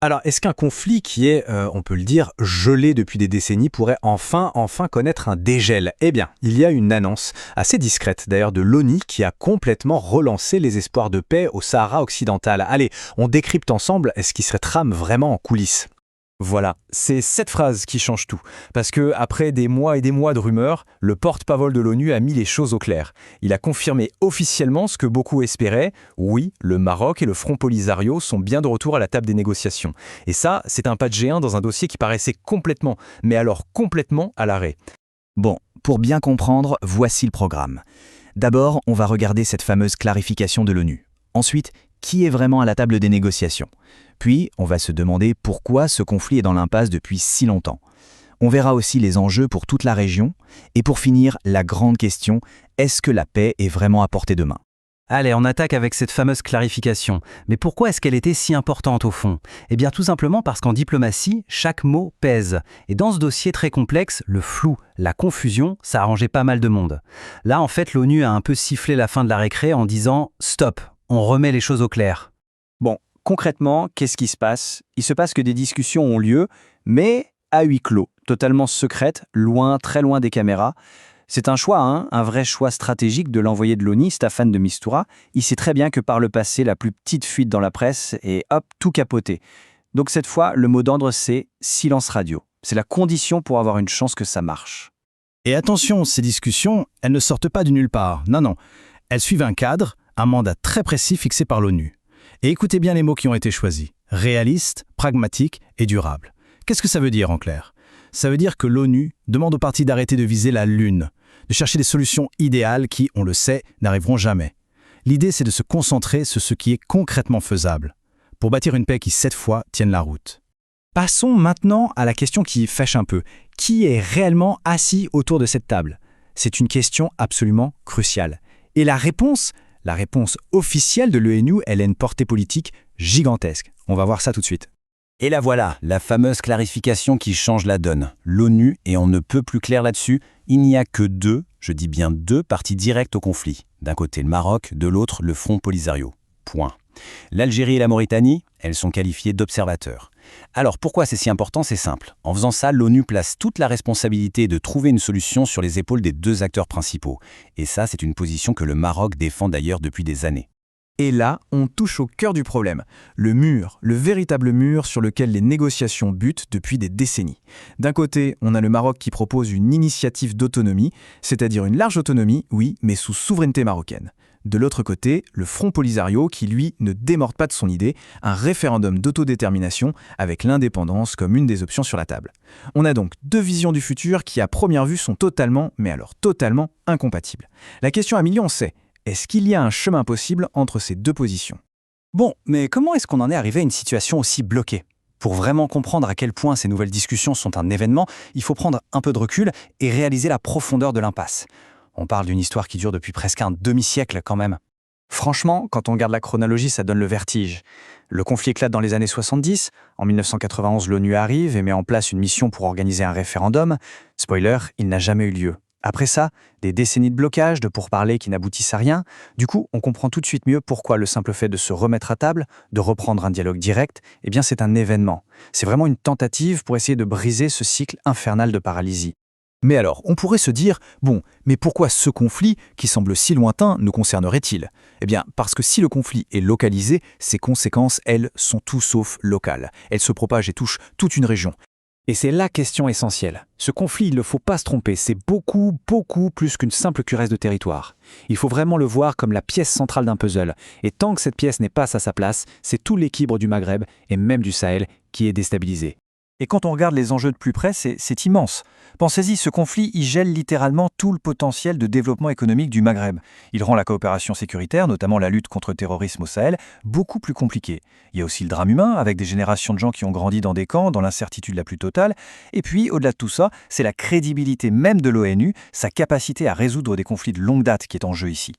Alors, est-ce qu'un conflit qui est, on peut le dire, gelé depuis des décennies pourrait enfin connaître un dégel? Eh bien, il y a une annonce, assez discrète d'ailleurs, de l'ONU qui a complètement relancé les espoirs de paix au Sahara occidental. Allez, on décrypte ensemble ce qui se trame vraiment en coulisses. Voilà, c'est cette phrase qui change tout. Parce que, après des mois et des mois de rumeurs, le porte-parole de l'ONU a mis les choses au clair. Il a confirmé officiellement ce que beaucoup espéraient. Oui, le Maroc et le Front Polisario sont bien de retour à la table des négociations. Et ça, c'est un pas de géant dans un dossier qui paraissait complètement, mais alors complètement à l'arrêt. Bon, pour bien comprendre, voici le programme. D'abord, on va regarder cette fameuse clarification de l'ONU. Ensuite, qui est vraiment à la table des négociations? Puis, on va se demander pourquoi ce conflit est dans l'impasse depuis si longtemps. On verra aussi les enjeux pour toute la région. Et pour finir, la grande question, est-ce que la paix est vraiment à portée de main? Allez, on attaque avec cette fameuse clarification. Mais pourquoi est-ce qu'elle était si importante au fond? Eh bien tout simplement parce qu'en diplomatie, chaque mot pèse. Et dans ce dossier très complexe, le flou, la confusion, ça arrangeait pas mal de monde. Là, en fait, l'ONU a un peu sifflé la fin de la récré en disant « Stop, on remet les choses au clair ». Bon, concrètement, qu'est-ce qui se passe? Il se passe que des discussions ont lieu, mais à huis clos, totalement secrètes, loin, très loin des caméras. C'est un choix, un vrai choix stratégique de l'envoyé de l'ONU, Staffan de Mistura. Il sait très bien que par le passé, la plus petite fuite dans la presse et hop, tout capoté. Donc cette fois, le mot d'ordre, c'est silence radio. C'est la condition pour avoir une chance que ça marche. Et attention, ces discussions, elles ne sortent pas de nulle part. Non. Elles suivent un cadre, un mandat très précis fixé par l'ONU. Et écoutez bien les mots qui ont été choisis. Réaliste, pragmatique et durable. Qu'est-ce que ça veut dire en clair? Ça veut dire que l'ONU demande aux parties d'arrêter de viser la Lune, de chercher des solutions idéales qui, on le sait, n'arriveront jamais. L'idée, c'est de se concentrer sur ce qui est concrètement faisable, pour bâtir une paix qui, cette fois, tienne la route. Passons maintenant à la question qui fâche un peu. Qui est réellement assis autour de cette table? C'est une question absolument cruciale. Et la réponse officielle de l'ONU, elle a une portée politique gigantesque. On va voir ça tout de suite. Et la voilà, la fameuse clarification qui change la donne. L'ONU, et on ne peut plus clair là-dessus, il n'y a que deux, je dis bien deux, parties directes au conflit. D'un côté le Maroc, de l'autre le Front Polisario. Point. L'Algérie et la Mauritanie, elles sont qualifiées d'observateurs. Alors pourquoi c'est si important? C'est simple. En faisant ça, l'ONU place toute la responsabilité de trouver une solution sur les épaules des deux acteurs principaux. Et ça, c'est une position que le Maroc défend d'ailleurs depuis des années. Et là, on touche au cœur du problème. Le mur, le véritable mur sur lequel les négociations butent depuis des décennies. D'un côté, on a le Maroc qui propose une initiative d'autonomie, c'est-à-dire une large autonomie, oui, mais sous souveraineté marocaine. De l'autre côté, le Front Polisario qui, lui, ne démord pas de son idée, un référendum d'autodétermination avec l'indépendance comme une des options sur la table. On a donc deux visions du futur qui, à première vue, sont totalement, mais alors totalement, incompatibles. La question à millions, c'est: est-ce qu'il y a un chemin possible entre ces deux positions? Bon, mais comment est-ce qu'on en est arrivé à une situation aussi bloquée? Pour vraiment comprendre à quel point ces nouvelles discussions sont un événement, il faut prendre un peu de recul et réaliser la profondeur de l'impasse. On parle d'une histoire qui dure depuis presque un demi-siècle quand même. Franchement, quand on regarde la chronologie, ça donne le vertige. Le conflit éclate dans les années 70. En 1991, l'ONU arrive et met en place une mission pour organiser un référendum. Spoiler, il n'a jamais eu lieu. Après ça, des décennies de blocage, de pourparlers qui n'aboutissent à rien. Du coup, on comprend tout de suite mieux pourquoi le simple fait de se remettre à table, de reprendre un dialogue direct, eh bien c'est un événement. C'est vraiment une tentative pour essayer de briser ce cycle infernal de paralysie. Mais alors, on pourrait se dire, bon, mais pourquoi ce conflit, qui semble si lointain, nous concernerait-il? Eh bien, parce que si le conflit est localisé, ses conséquences, elles, sont tout sauf locales. Elles se propagent et touchent toute une région. Et c'est la question essentielle. Ce conflit, il ne faut pas se tromper, c'est beaucoup plus qu'une simple cuirasse de territoire. Il faut vraiment le voir comme la pièce centrale d'un puzzle. Et tant que cette pièce n'est pas à sa place, c'est tout l'équilibre du Maghreb et même du Sahel qui est déstabilisé. Et quand on regarde les enjeux de plus près, c'est immense. Pensez-y, ce conflit, il gèle littéralement tout le potentiel de développement économique du Maghreb. Il rend la coopération sécuritaire, notamment la lutte contre le terrorisme au Sahel, beaucoup plus compliquée. Il y a aussi le drame humain, avec des générations de gens qui ont grandi dans des camps, dans l'incertitude la plus totale. Et puis, au-delà de tout ça, c'est la crédibilité même de l'ONU, sa capacité à résoudre des conflits de longue date qui est en jeu ici.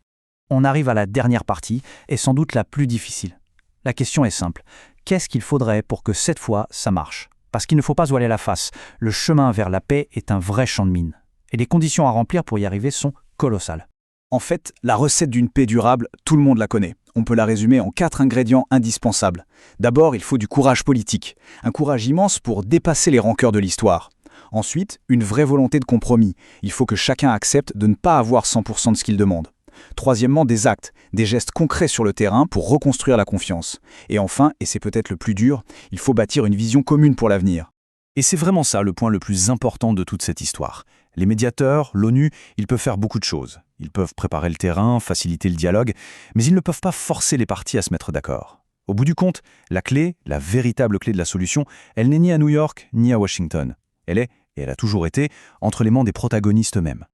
On arrive à la dernière partie, et sans doute la plus difficile. La question est simple. Qu'est-ce qu'il faudrait pour que cette fois, ça marche ? Parce qu'il ne faut pas se voiler la face. Le chemin vers la paix est un vrai champ de mine. Et les conditions à remplir pour y arriver sont colossales. En fait, la recette d'une paix durable, tout le monde la connaît. On peut la résumer en 4 ingrédients indispensables. D'abord, il faut du courage politique, un courage immense pour dépasser les rancœurs de l'histoire. Ensuite, une vraie volonté de compromis. Il faut que chacun accepte de ne pas avoir 100% de ce qu'il demande. Troisièmement, des actes, des gestes concrets sur le terrain pour reconstruire la confiance. Et enfin, et c'est peut-être le plus dur, il faut bâtir une vision commune pour l'avenir. Et c'est vraiment ça le point le plus important de toute cette histoire. Les médiateurs, l'ONU, ils peuvent faire beaucoup de choses. Ils peuvent préparer le terrain, faciliter le dialogue, mais ils ne peuvent pas forcer les parties à se mettre d'accord. Au bout du compte, la clé, la véritable clé de la solution, elle n'est ni à New York, ni à Washington. Elle est, et elle a toujours été, entre les mains des protagonistes eux-mêmes.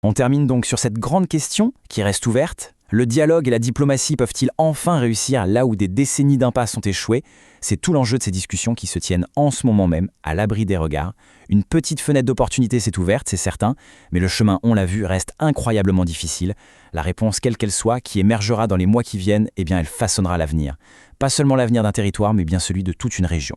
On termine donc sur cette grande question qui reste ouverte. Le dialogue et la diplomatie peuvent-ils enfin réussir là où des décennies d'impasse ont échoué? C'est tout l'enjeu de ces discussions qui se tiennent en ce moment même, à l'abri des regards. Une petite fenêtre d'opportunité s'est ouverte, c'est certain, mais le chemin, on l'a vu, reste incroyablement difficile. La réponse, quelle qu'elle soit, qui émergera dans les mois qui viennent, eh bien elle façonnera l'avenir. Pas seulement l'avenir d'un territoire, mais bien celui de toute une région.